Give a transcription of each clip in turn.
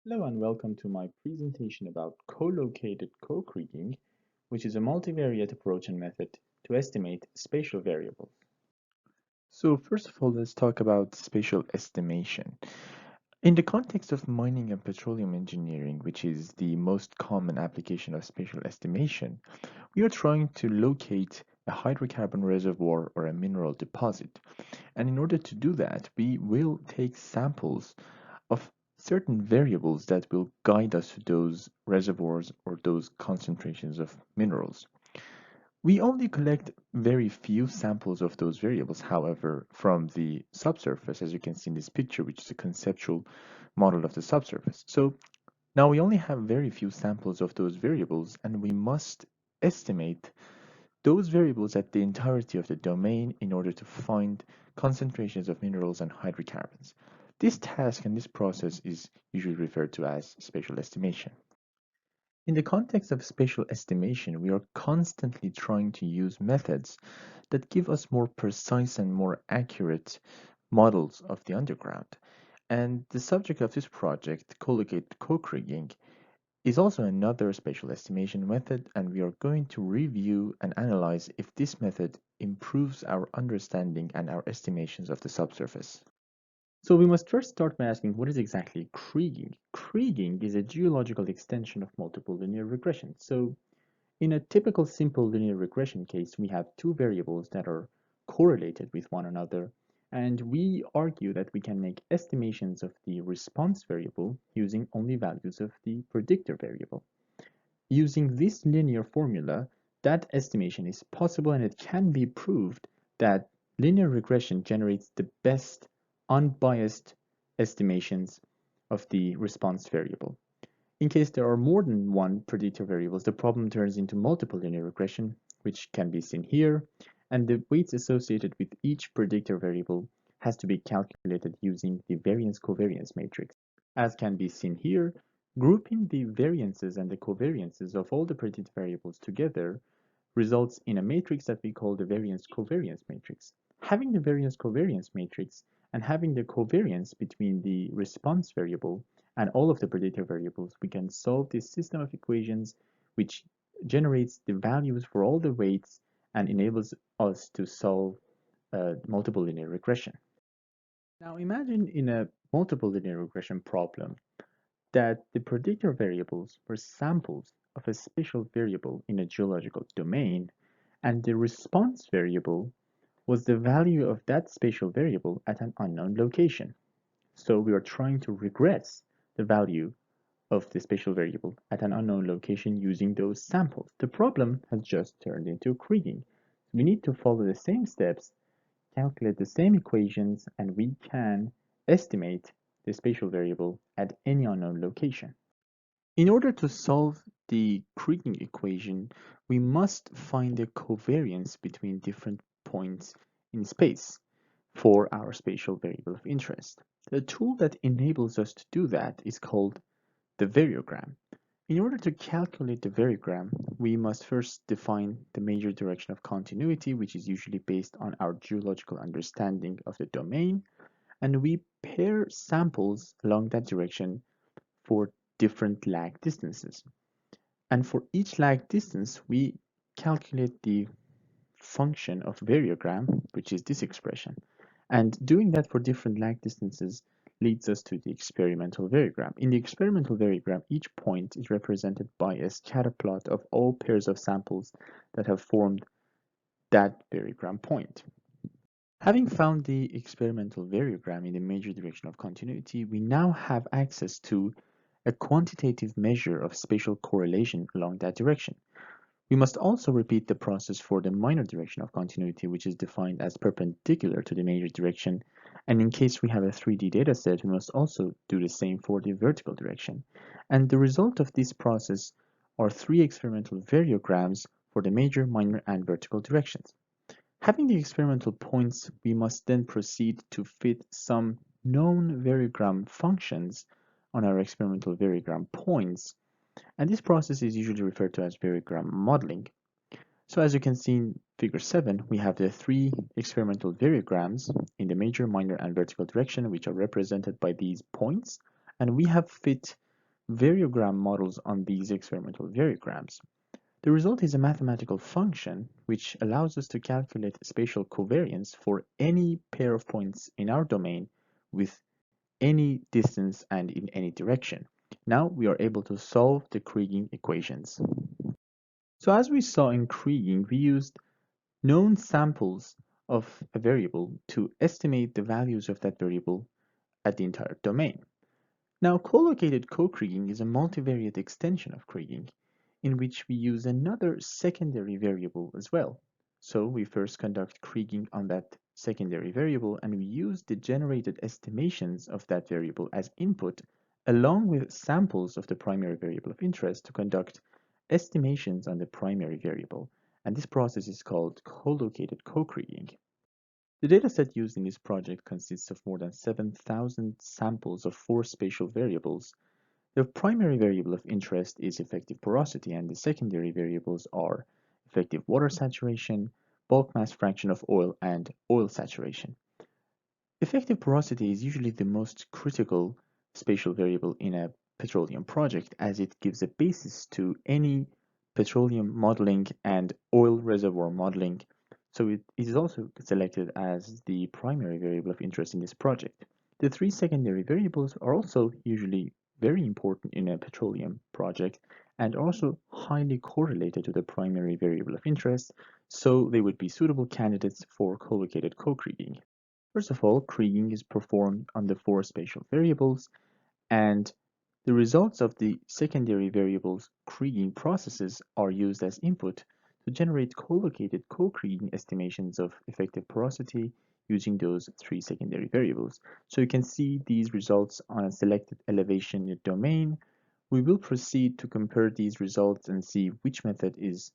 Hello and welcome to my presentation about collocated Cokriging, which is a multivariate approach and method to estimate spatial variables. So first of all, let's talk about spatial estimation. In the context of mining and petroleum engineering, which is the most common application of spatial estimation, we are trying to locate a hydrocarbon reservoir or a mineral deposit. And in order to do that, we will take samples of certain variables that will guide us to those reservoirs or those concentrations of minerals. We only collect very few samples of those variables, however, from the subsurface, as you can see in this picture, which is a conceptual model of the subsurface. So now we only have very few samples of those variables, and we must estimate those variables at the entirety of the domain in order to find concentrations of minerals and hydrocarbons. This task and this process is usually referred to as spatial estimation. In the context of spatial estimation, we are constantly trying to use methods that give us more precise and more accurate models of the underground. And the subject of this project, Collocated Cokriging, is also another spatial estimation method, and we are going to review and analyze if this method improves our understanding and our estimations of the subsurface. So we must first start by asking what is exactly kriging. Kriging is a geological extension of multiple linear regression. So in a typical simple linear regression case, we have two variables that are correlated with one another, and we argue that we can make estimations of the response variable using only values of the predictor variable. Using this linear formula, that estimation is possible and it can be proved that linear regression generates the best unbiased estimations of the response variable. In case there are more than one predictor variables, the problem turns into multiple linear regression, which can be seen here, and the weights associated with each predictor variable has to be calculated using the variance-covariance matrix. As can be seen here, grouping the variances and the covariances of all the predicted variables together results in a matrix that we call the variance-covariance matrix. Having the variance-covariance matrix and having the covariance between the response variable and all of the predictor variables, we can solve this system of equations which generates the values for all the weights and enables us to solve multiple linear regression. Now imagine in a multiple linear regression problem that the predictor variables were samples of a spatial variable in a geological domain, and the response variable was the value of that spatial variable at an unknown location. So we are trying to regress the value of the spatial variable at an unknown location using those samples. The problem has just turned into kriging. We need to follow the same steps, calculate the same equations, and we can estimate the spatial variable at any unknown location. In order to solve the Kriging equation, we must find the covariance between different points in space for our spatial variable of interest. The tool that enables us to do that is called the variogram. In order to calculate the variogram, we must first define the major direction of continuity, which is usually based on our geological understanding of the domain, and we pair samples along that direction for different lag distances. And for each lag distance, we calculate the function of variogram, which is this expression. And doing that for different lag distances leads us to the experimental variogram. In the experimental variogram, each point is represented by a scatter plot of all pairs of samples that have formed that variogram point. Having found the experimental variogram in the major direction of continuity, we now have access to a quantitative measure of spatial correlation along that direction. We must also repeat the process for the minor direction of continuity, which is defined as perpendicular to the major direction. And in case we have a 3D dataset, we must also do the same for the vertical direction. And the result of this process are three experimental variograms for the major, minor, and vertical directions. Having the experimental points, we must then proceed to fit some known variogram functions on our experimental variogram points, and this process is usually referred to as variogram modeling. So as you can see in figure 7, we have the three experimental variograms in the major, minor, and vertical direction, which are represented by these points, and we have fit variogram models on these experimental variograms. The result is a mathematical function which allows us to calculate spatial covariance for any pair of points in our domain with any distance and in any direction. Now we are able to solve the Kriging equations. So as we saw in Kriging, we used known samples of a variable to estimate the values of that variable at the entire domain. Now, collocated Cokriging is a multivariate extension of Kriging, in which we use another secondary variable as well. So we first conduct Kriging on that secondary variable, and we use the generated estimations of that variable as input, along with samples of the primary variable of interest to conduct estimations on the primary variable. And this process is called collocated Cokriging. The dataset used in this project consists of more than 7,000 samples of 4 spatial variables. The primary variable of interest is effective porosity, and the secondary variables are effective water saturation, bulk mass fraction of oil, and oil saturation. Effective porosity is usually the most critical spatial variable in a petroleum project, as it gives a basis to any petroleum modeling and oil reservoir modeling. So it is also selected as the primary variable of interest in this project. The 3 secondary variables are also usually very important in a petroleum project and also highly correlated to the primary variable of interest, so they would be suitable candidates for collocated co-kriging. First of all, kriging is performed on the 4 spatial variables, and the results of the secondary variables kriging processes are used as input to generate collocated co-kriging estimations of effective porosity using those 3 secondary variables. So you can see these results on a selected elevation in the domain. We will proceed to compare these results and see which method is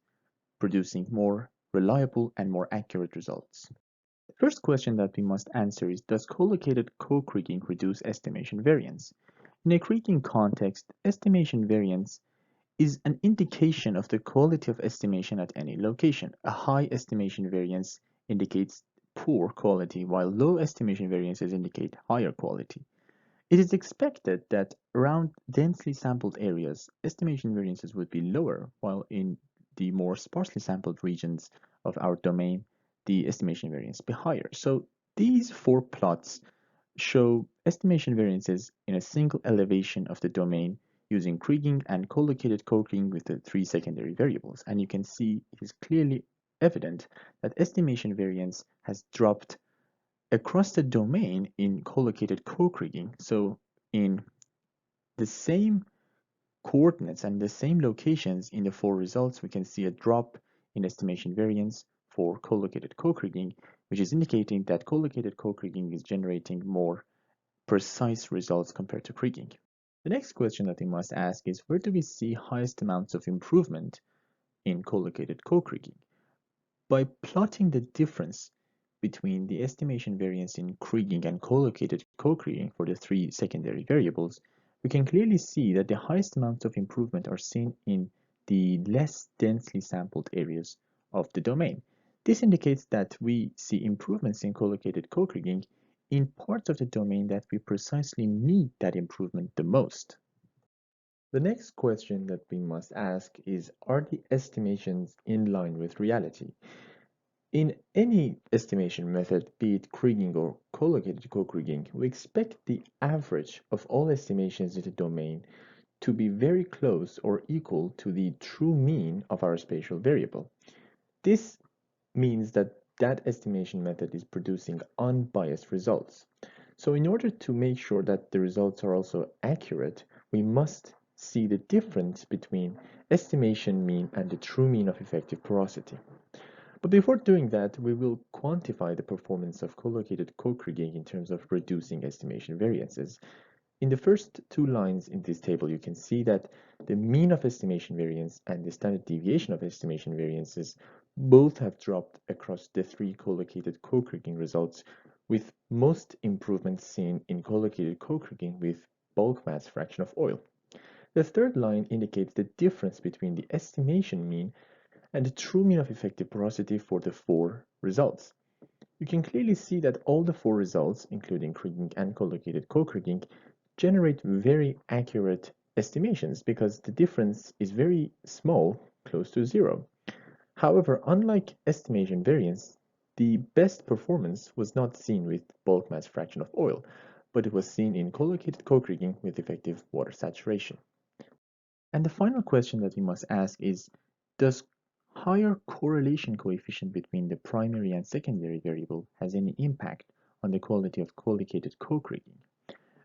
producing more reliable and more accurate results. The first question that we must answer is, does collocated co-kriging reduce estimation variance? In a kriging context, estimation variance is an indication of the quality of estimation at any location. A high estimation variance indicates poor quality, while low estimation variances indicate higher quality. It is expected that around densely sampled areas, estimation variances would be lower, while in the more sparsely sampled regions of our domain, the estimation variance be higher. So these 4 plots show estimation variances in a single elevation of the domain using kriging and collocated co-kriging with the 3 secondary variables. And you can see it is clearly evident that estimation variance has dropped across the domain in collocated co-kriging. So in the same coordinates and the same locations in the 4 results, we can see a drop in estimation variance for collocated co-kriging, which is indicating that collocated co-kriging is generating more precise results compared to kriging. The next question that we must ask is, where do we see highest amounts of improvement in collocated co-kriging? By plotting the difference between the estimation variance in kriging and collocated co-kriging for the 3 secondary variables, we can clearly see that the highest amounts of improvement are seen in the less densely sampled areas of the domain. This indicates that we see improvements in collocated co-kriging in parts of the domain that we precisely need that improvement the most. The next question that we must ask is, are the estimations in line with reality? In any estimation method, be it kriging or collocated co-kriging, we expect the average of all estimations in the domain to be very close or equal to the true mean of our spatial variable. This means that that estimation method is producing unbiased results. So in order to make sure that the results are also accurate, we must see the difference between estimation mean and the true mean of effective porosity. But before doing that, we will quantify the performance of collocated co-kriging in terms of reducing estimation variances. In the first 2 lines in this table, you can see that the mean of estimation variance and the standard deviation of estimation variances both have dropped across the 3 collocated co-kriging results, with most improvements seen in collocated co-kriging with bulk mass fraction of oil. The third line indicates the difference between the estimation mean and the true mean of effective porosity for the 4 results. You can clearly see that all the 4 results, including kriging and collocated co-kriging, generate very accurate estimations because the difference is very small, close to zero. However, unlike estimation variance, the best performance was not seen with bulk mass fraction of oil, but it was seen in collocated Cokriging with effective water saturation. And the final question that we must ask is, does higher correlation coefficient between the primary and secondary variable has any impact on the quality of collocated Cokriging?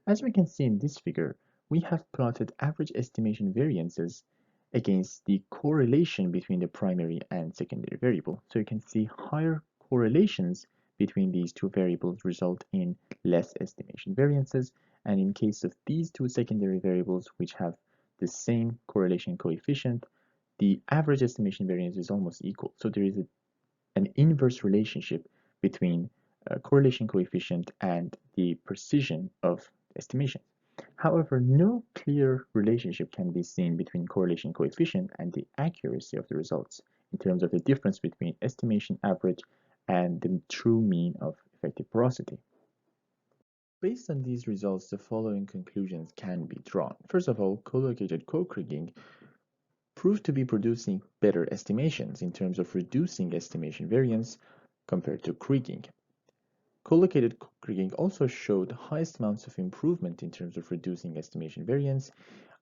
As we can see in this figure, we have plotted average estimation variances against the correlation between the primary and secondary variable. So you can see higher correlations between these two variables result in less estimation variances. And in case of these two secondary variables, which have the same correlation coefficient, the average estimation variance is almost equal. So there is an inverse relationship between correlation coefficient and the precision of estimation. However, no clear relationship can be seen between correlation coefficient and the accuracy of the results in terms of the difference between estimation average and the true mean of effective porosity. Based on these results, the following conclusions can be drawn. First of all, collocated co-kriging proved to be producing better estimations in terms of reducing estimation variance compared to kriging. Collocated Cokriging also showed highest amounts of improvement in terms of reducing estimation variance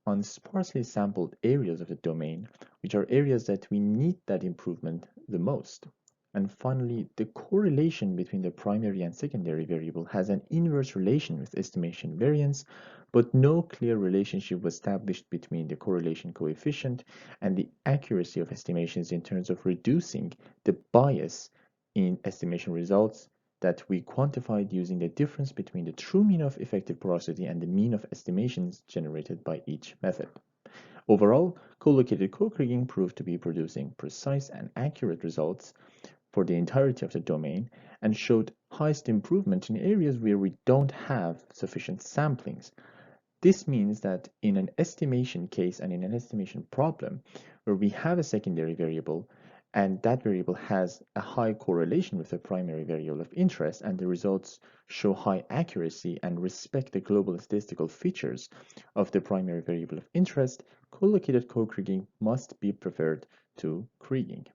on sparsely sampled areas of the domain, which are areas that we need that improvement the most. And finally, the correlation between the primary and secondary variable has an inverse relation with estimation variance, but no clear relationship was established between the correlation coefficient and the accuracy of estimations in terms of reducing the bias in estimation results that we quantified using the difference between the true mean of effective porosity and the mean of estimations generated by each method. Overall, collocated co-kriging proved to be producing precise and accurate results for the entirety of the domain and showed highest improvement in areas where we don't have sufficient samplings. This means that in an estimation case and in an estimation problem where we have a secondary variable and that variable has a high correlation with the primary variable of interest and the results show high accuracy and respect the global statistical features of the primary variable of interest, collocated co-kriging must be preferred to kriging.